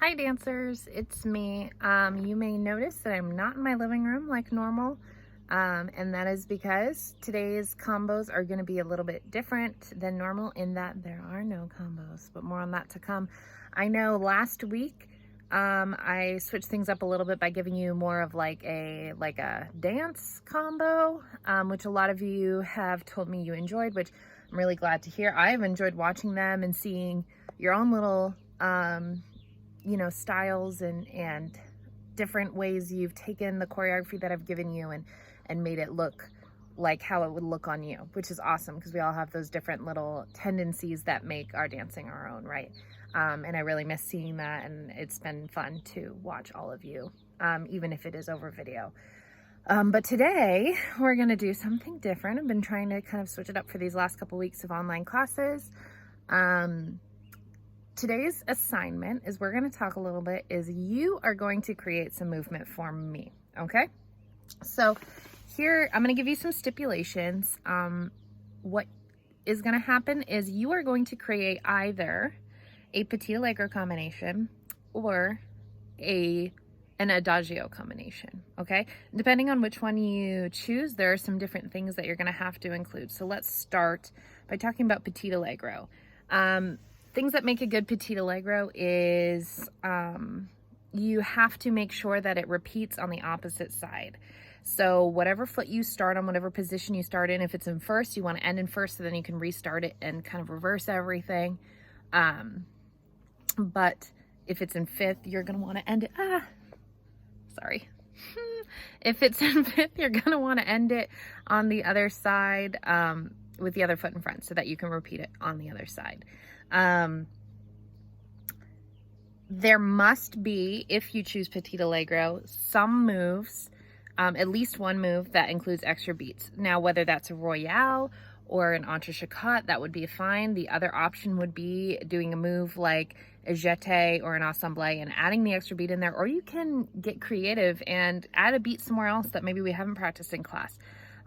Hi dancers, it's me. You may notice that I'm not in my living room like normal, and that is because today's combos are going to be a little bit different than normal in that there are no combos, but more on that to come. I know last week I switched things up a little bit by giving you more of like a dance combo, which a lot of you have told me you enjoyed, which I'm really glad to hear. I've enjoyed watching them and seeing your own little styles and different ways you've taken the choreography that I've given you and made it look like how it would look on you, which is awesome because we all have those different little tendencies that make our dancing our own, right? And I really miss seeing that, and it's been fun to watch all of you, even if it is over video. But today we're gonna do something different. I've been trying to kind of switch it up for these last couple weeks of online classes. Today's assignment is we're going to talk a little bit is you are going to create some movement for me. Okay. So here, I'm going to give you some stipulations. What is going to happen is you are going to create either a petit allegro combination or an adagio combination. Okay. Depending on which one you choose, there are some different things that you're going to have to include. So let's start by talking about petit allegro. Things that make a good petit allegro is you have to make sure that it repeats on the opposite side. So whatever foot you start on, whatever position you start in, if it's in first, you want to end in first so then you can restart it and kind of reverse everything. But if it's in fifth, you're going to want to end it. If it's in fifth, you're going to want to end it on the other side with the other foot in front so that you can repeat it on the other side. There must be, if you choose petit allegro, some moves, at least one move that includes extra beats. Now, whether that's a royale or an entrechacot, that would be fine. The other option would be doing a move like a jeté or an assemblé and adding the extra beat in there, or you can get creative and add a beat somewhere else that maybe we haven't practiced in class.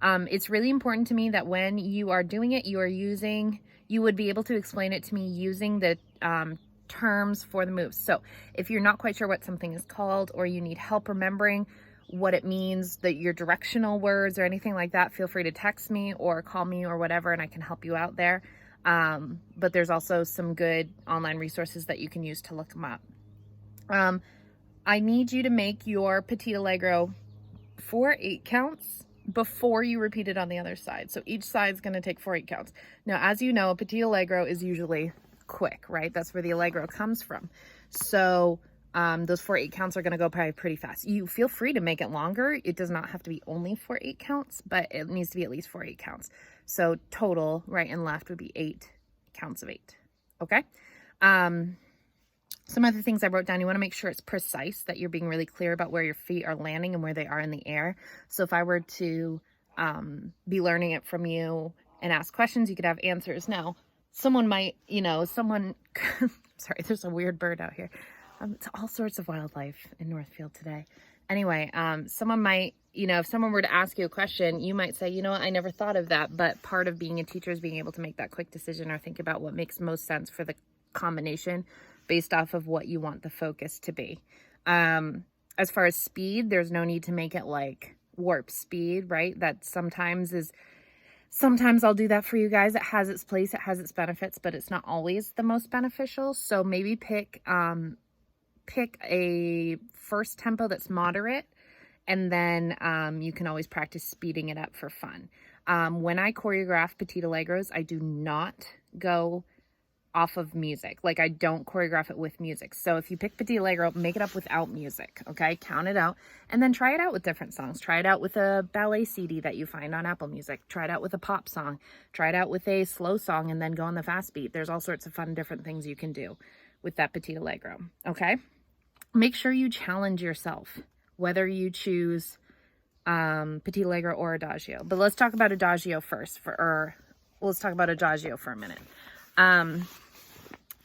It's really important to me that when you are doing it, you would be able to explain it to me using the terms for the moves. So if you're not quite sure what something is called, or you need help remembering what it means, your directional words or anything like that, feel free to text me or call me or whatever, and I can help you out there. But there's also some good online resources that you can use to look them up. I need you to make your petit allegro 4 8 counts before you repeat it on the other side. So each side is going to take 4 8 counts. Now, as you know, a petit allegro is usually quick, right? That's where the allegro comes from. So those 4 8 counts are going to go by pretty fast. You feel free to make it longer. It does not have to be only 4 8 counts, but it needs to be at least 4 8 counts. So total right and left would be 8 counts of 8. Okay. Some other things I wrote down, you want to make sure it's precise, that you're being really clear about where your feet are landing and where they are in the air. So if I were to be learning it from you and ask questions, you could have answers. Now, someone might, sorry, there's a weird bird out here. It's all sorts of wildlife in Northfield today. Anyway, someone might, if someone were to ask you a question, you might say, I never thought of that. But part of being a teacher is being able to make that quick decision or think about what makes most sense for the combination based off of what you want the focus to be. As far as speed, there's no need to make it like warp speed, right? That sometimes I'll do that for you guys. It has its place, it has its benefits, but it's not always the most beneficial. So maybe pick a first tempo that's moderate, and then you can always practice speeding it up for fun. When I choreograph petit allegros, I do not go off of music. Like, I don't choreograph it with music. So if you pick petit allegro, make it up without music. Okay, count it out, and then try it out with different songs. Try it out with a ballet CD that you find on Apple Music. Try it out with a pop song. Try it out with a slow song, and then go on the fast beat. There's all sorts of fun different things you can do with that petit allegro. Okay, make sure you challenge yourself whether you choose petit allegro or adagio. But let's talk about adagio first, let's talk about adagio for a minute.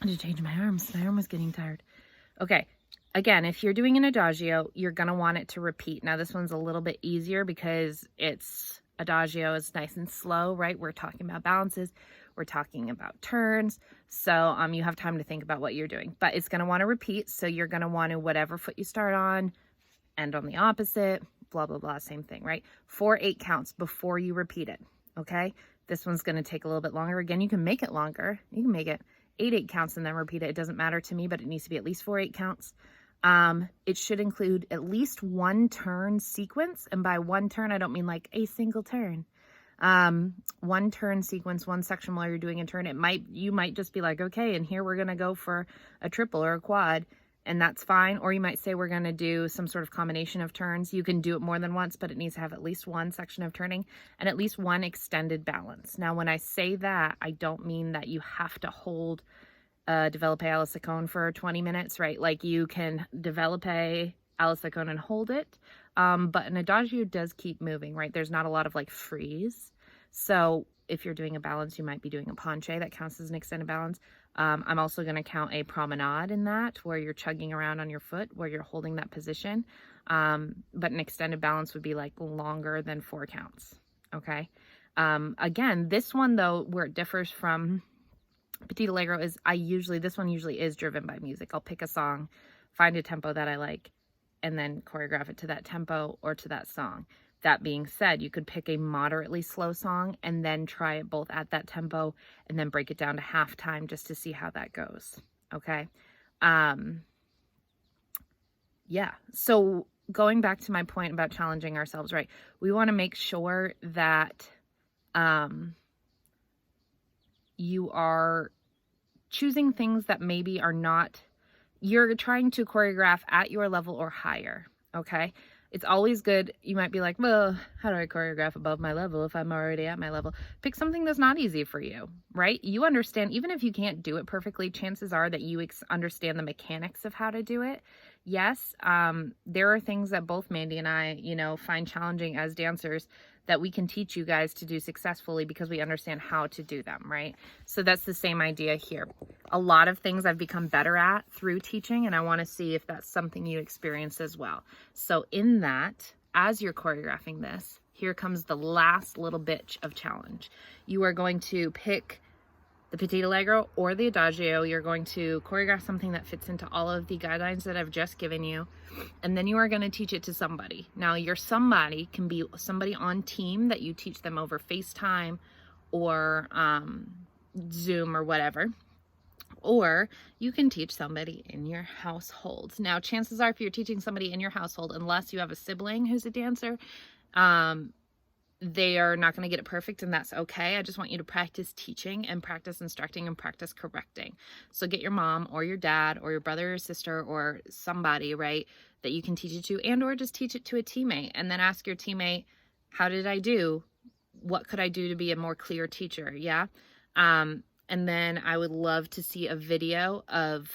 I had to change my arms. My arm was getting tired. Okay. Again, if you're doing an adagio, you're going to want it to repeat. Now, this one's a little bit easier because adagio is nice and slow, right? We're talking about balances. We're talking about turns. So you have time to think about what you're doing, but it's going to want to repeat. So you're going to want to, whatever foot you start on, end on the opposite, blah, blah, blah, same thing, right? 4 8 counts before you repeat it, okay? This one's going to take a little bit longer. Again, you can make it longer. You can make it 8 8 counts and then repeat it. It doesn't matter to me, but it needs to be at least 4 8 counts. It should include at least 1 turn sequence. And by 1 turn, I don't mean like a single turn. 1 turn sequence, 1 section while you're doing a turn. You might just be like, okay, and here we're going to go for a triple or a quad, and that's fine. Or you might say we're going to do some sort of combination of turns. You can do it more than once, but it needs to have at least 1 section of turning and at least 1 extended balance. Now, when I say that, I don't mean that you have to hold develop a Alisacone for 20 minutes, right? Like you can develop a Alisacone and hold it. But an adagio does keep moving, right? There's not a lot of like freeze. So if you're doing a balance, you might be doing a penche. That counts as an extended balance. I'm also going to count a promenade in that, where you're chugging around on your foot, where you're holding that position. But an extended balance would be like longer than 4 counts. Okay. Again, this one though, where it differs from Petit Allegro is this one usually is driven by music. I'll pick a song, find a tempo that I like, and then choreograph it to that tempo or to that song. That being said, you could pick a moderately slow song and then try it both at that tempo and then break it down to half time just to see how that goes. Okay. Yeah. So going back to my point about challenging ourselves, right? We want to make sure that you are choosing things that maybe are not, you're trying to choreograph at your level or higher, okay? It's always good. You might be like, well, how do I choreograph above my level if I'm already at my level? Pick something that's not easy for you, right? You understand, even if you can't do it perfectly, chances are that you understand the mechanics of how to do it. Yes, there are things that both Mandy and I, find challenging as dancers that we can teach you guys to do successfully because we understand how to do them, right? So that's the same idea here. A lot of things I've become better at through teaching, and I want to see if that's something you experience as well. So in that, as you're choreographing this, here comes the last little bit of challenge. You are going to pick the Petit Allegro or the Adagio. You're going to choreograph something that fits into all of the guidelines that I've just given you. And then you are going to teach it to somebody. Now, your somebody can be somebody on team that you teach them over FaceTime or Zoom or whatever. Or you can teach somebody in your household. Now, chances are if you're teaching somebody in your household, unless you have a sibling who's a dancer, they are not going to get it perfect, and that's okay. I just want you to practice teaching and practice instructing and practice correcting. So get your mom or your dad or your brother or sister or somebody, right, that you can teach it to, and or just teach it to a teammate, and then ask your teammate, how did I do? What could I do to be a more clear teacher? Yeah. And then I would love to see a video of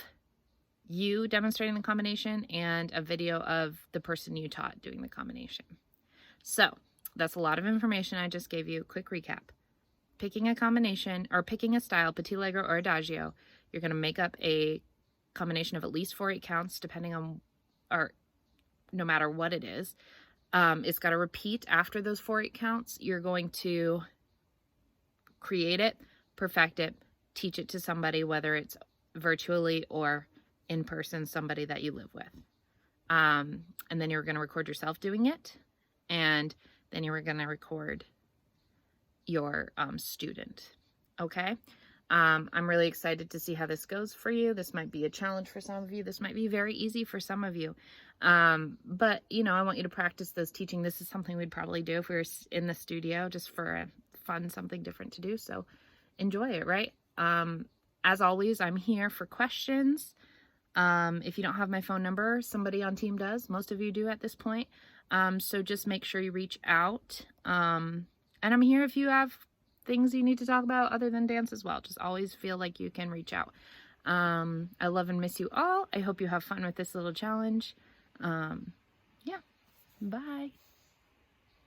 you demonstrating the combination and a video of the person you taught doing the combination. So that's a lot of information I just gave you. Quick recap. Picking a combination or picking a style, Petit Allegro or Adagio, you're going to make up a combination of at least 4 8 counts, depending on, or no matter what it is. It's got to repeat after those 4 8 counts. You're going to create it, perfect it, teach it to somebody, whether it's virtually or in person, somebody that you live with. And then you're going to record yourself doing it. And then you were going to record your student. Okay. I'm really excited to see how this goes for you. This might be a challenge for some of you. This might be very easy for some of you. But I want you to practice those teaching. This is something we'd probably do if we were in the studio, just for a fun, something different to do. So enjoy it, right? As always, I'm here for questions. If you don't have my phone number, somebody on team does. Most of you do at this point. So just make sure you reach out. And I'm here if you have things you need to talk about other than dance as well. Just always feel like you can reach out. I love and miss you all. I hope you have fun with this little challenge. Yeah. Bye.